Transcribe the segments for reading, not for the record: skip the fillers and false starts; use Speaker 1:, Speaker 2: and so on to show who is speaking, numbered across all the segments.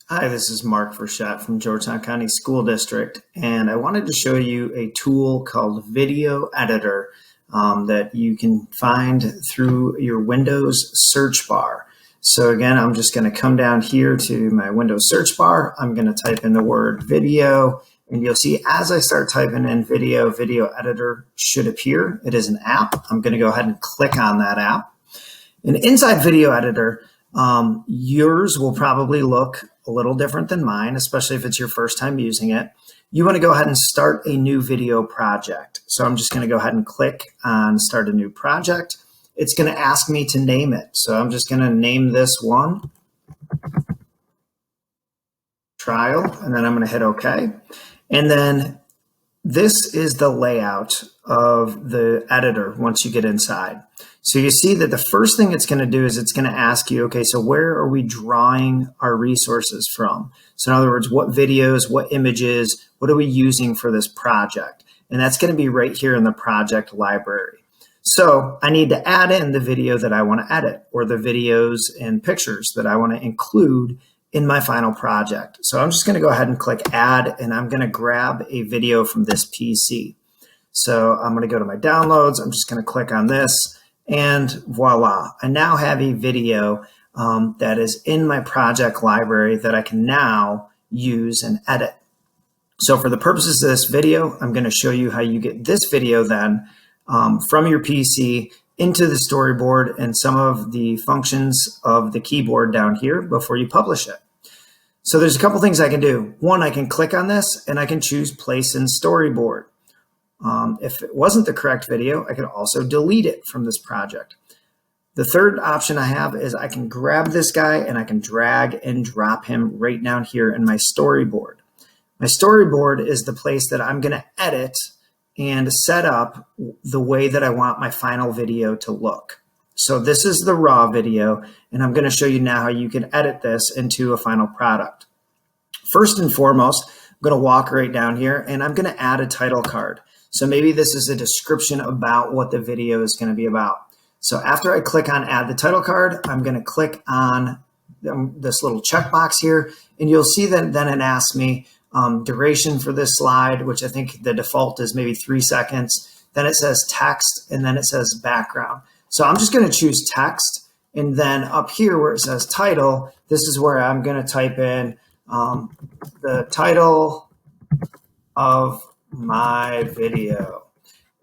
Speaker 1: Hi, this is Mark Frechette from Georgetown County School District, and I wanted to show you a tool called Video Editor that you can find through your Windows search bar. So again, I'm just going to come down here to my Windows search bar. I'm going to type in the word video, and you'll see as I start typing in video, Video Editor should appear. It is an app. I'm going to go ahead and click on that app. And inside Video Editor, yours will probably look a little different than mine, especially if it's your first time using it. You want to go ahead and start a new video project. So I'm just going to go ahead and click on Start a New Project. It's going to ask me to name it. So I'm just going to name this one Trial, and then I'm going to hit OK. And then this is the layout of the editor once you get inside. So you see that the first thing it's going to do is it's going to ask you, okay, so where are we drawing our resources from? So in other words, what videos, what images, what are we using for this project? And that's going to be right here in the project library. So I need to add in the video that I want to edit, or the videos and pictures that I want to include in my final project. So I'm just going to go ahead and click add, and I'm going to grab a video from this PC. So I'm going to go to my downloads. I'm just going to click on this, and voila, I now have a video that is in my project library that I can now use and edit. So for the purposes of this video, I'm going to show you how you get this video then from your PC into the storyboard and some of the functions of the keyboard down here before you publish it. So there's a couple things I can do. One, I can click on this and I can choose place in storyboard. If it wasn't the correct video, I could also delete it from this project. The third option I have is I can grab this guy and I can drag and drop him right down here in my storyboard. My storyboard is the place that I'm going to edit and set up the way that I want my final video to look. So this is the raw video, and I'm going to show you now how you can edit this into a final product. First and foremost, I'm going to walk right down here and I'm going to add a title card. So maybe this is a description about what the video is going to be about. So after I click on add the title card, I'm going to click on this little checkbox here, and you'll see that then it asks me duration for this slide, which I think the default is maybe 3 seconds. Then it says text, and then it says background. So I'm just going to choose text, and then up here where it says title, this is where I'm going to type in the title of my video.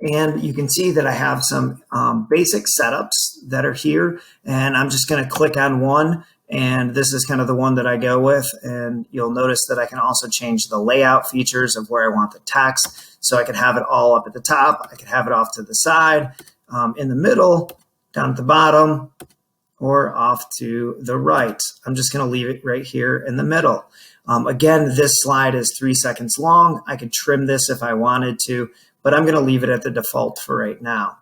Speaker 1: And you can see that I have some basic setups that are here, and I'm just going to click on one, and this is kind of the one that I go with. And you'll notice that I can also change the layout features of where I want the text. So I could have it all up at the top, I could have it off to the side, in the middle, down at the bottom, or off to the right. I'm just going to leave it right here in the middle. Again, this slide is 3 seconds long. I could trim this if I wanted to, but I'm going to leave it at the default for right now.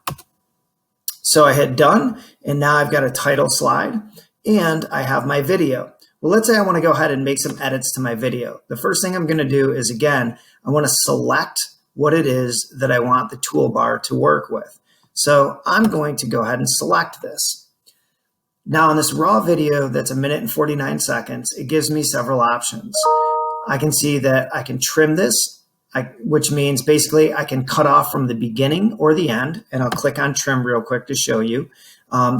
Speaker 1: So I hit done, and now I've got a title slide, and I have my video. Well, let's say I want to go ahead and make some edits to my video. The first thing I'm going to do is, again, I want to select what it is that I want the toolbar to work with. So I'm going to go ahead and select this. Now on this raw video that's 1 minute and 49 seconds, it gives me several options. I can see that I can trim this, which means basically I can cut off from the beginning or the end, and I'll click on trim real quick to show you.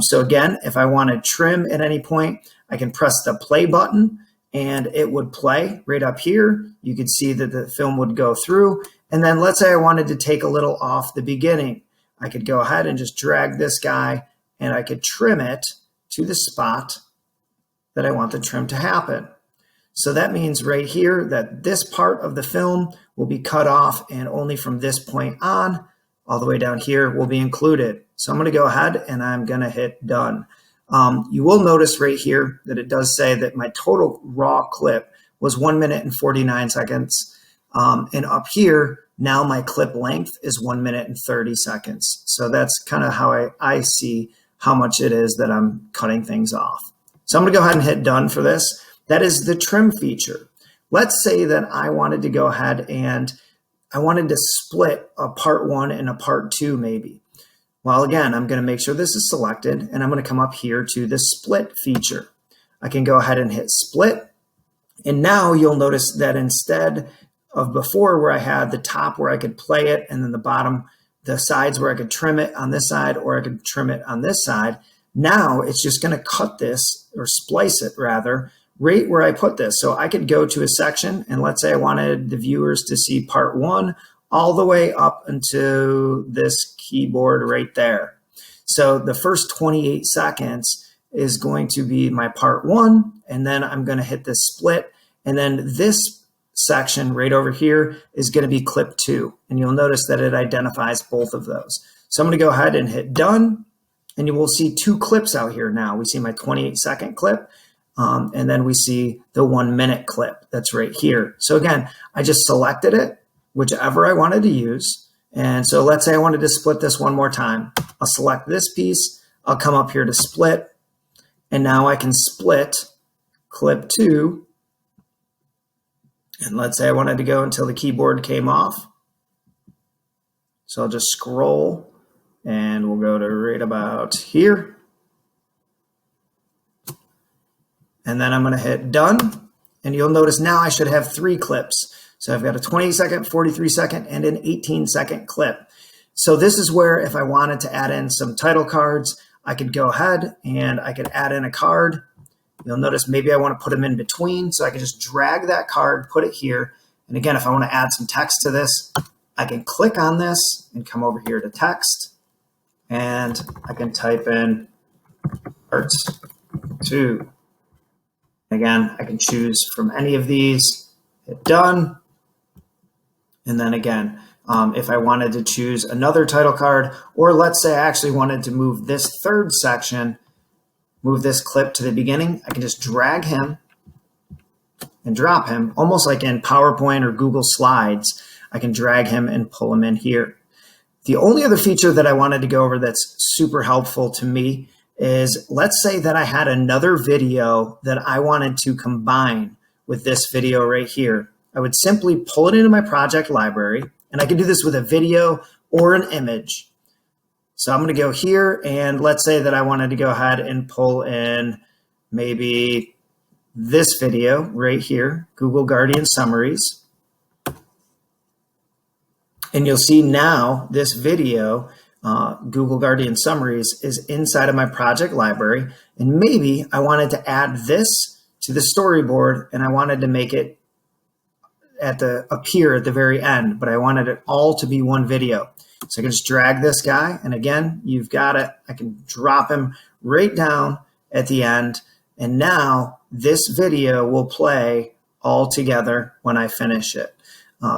Speaker 1: So again, if I want to trim at any point, I can press the play button and it would play right up here. You could see that the film would go through. And then let's say I wanted to take a little off the beginning. I could go ahead and just drag this guy and I could trim it to the spot that I want the trim to happen. So that means right here that this part of the film will be cut off, and only from this point on, all the way down here, will be included. So I'm going to go ahead and I'm going to hit done. You will notice right here that it does say that my total raw clip was 1 minute and 49 seconds. And up here, now my clip length is 1 minute and 30 seconds. So that's kind of how I see how much it is that I'm cutting things off. So I'm going to go ahead and hit done for this. That is the trim feature. Let's say that I wanted to go ahead and I wanted to split a part 1 and a part 2 maybe. Well, again, I'm going to make sure this is selected, and I'm going to come up here to the split feature. I can go ahead and hit split, And now you'll notice that instead of before where I had the top where I could play it and then the bottom, the sides where I could trim it on this side or I could trim it on this side, now it's just going to cut this or splice it rather right where I put this. So I could go to a section and let's say I wanted the viewers to see part 1 all the way up into this keyboard right there. So the first 28 seconds is going to be my part 1, and then I'm going to hit this split, and then this section right over here is going to be clip 2, and you'll notice that it identifies both of those. So I'm going to go ahead and hit done, and you will see 2 clips out here now. We see my 28-second clip, and then we see the 1-minute clip that's right here. So again, I just selected it, whichever I wanted to use, and so let's say I wanted to split this one more time. I'll select this piece, I'll come up here to split, and now I can split clip 2. And let's say I wanted to go until the keyboard came off. So I'll just scroll and we'll go to right about here. And then I'm going to hit done. And you'll notice now I should have 3 clips. So I've got a 20-second, 43-second, and an 18-second clip. So this is where if I wanted to add in some title cards, I could go ahead and I could add in a card. You'll notice maybe I want to put them in between, so I can just drag that card, put it here. And again, if I want to add some text to this, I can click on this and come over here to text, and I can type in parts 2. Again, I can choose from any of these, hit done. And then again, if I wanted to choose another title card, or let's say I actually wanted to move this 3rd section, move this clip to the beginning, I can just drag him and drop him, almost like in PowerPoint or Google Slides. I can drag him and pull him in here. The only other feature that I wanted to go over that's super helpful to me is, let's say that I had another video that I wanted to combine with this video right here. I would simply pull it into my project library, and I can do this with a video or an image. So I'm going to go here, and let's say that I wanted to go ahead and pull in maybe this video right here, Google Guardian Summaries. And you'll see now this video, Google Guardian Summaries, is inside of my project library. And maybe I wanted to add this to the storyboard, and I wanted to make it appear at the very end, but I wanted it all to be one video. So I can just drag this guy, and again, you've got it. I can drop him right down at the end, and now this video will play all together when I finish it.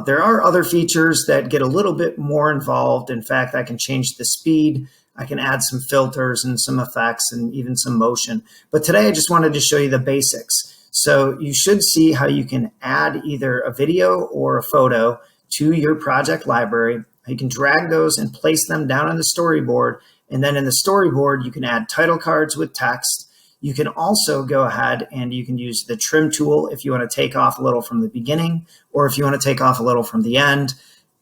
Speaker 1: There are other features that get a little bit more involved. In fact, I can change the speed. I can add some filters and some effects and even some motion. But today I just wanted to show you the basics. So you should see how you can add either a video or a photo to your project library. You can drag those and place them down in the storyboard. And then in the storyboard, you can add title cards with text. You can also go ahead and you can use the trim tool if you want to take off a little from the beginning, or if you want to take off a little from the end.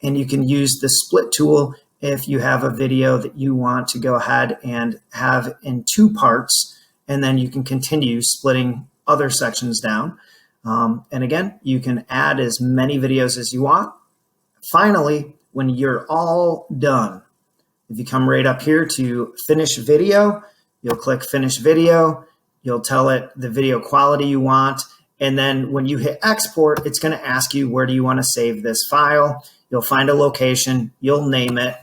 Speaker 1: And you can use the split tool if you have a video that you want to go ahead and have in 2 parts, and then you can continue splitting other sections down. And again, you can add as many videos as you want. Finally, when you're all done, if you come right up here to finish video, you'll click finish video. You'll tell it the video quality you want. And then when you hit export, it's going to ask you, where do you want to save this file? You'll find a location, you'll name it,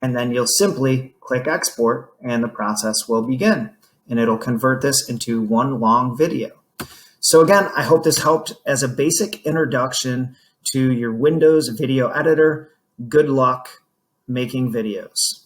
Speaker 1: and then you'll simply click export and the process will begin. And it'll convert this into one long video. So again, I hope this helped as a basic introduction to your Windows video editor. Good luck making videos.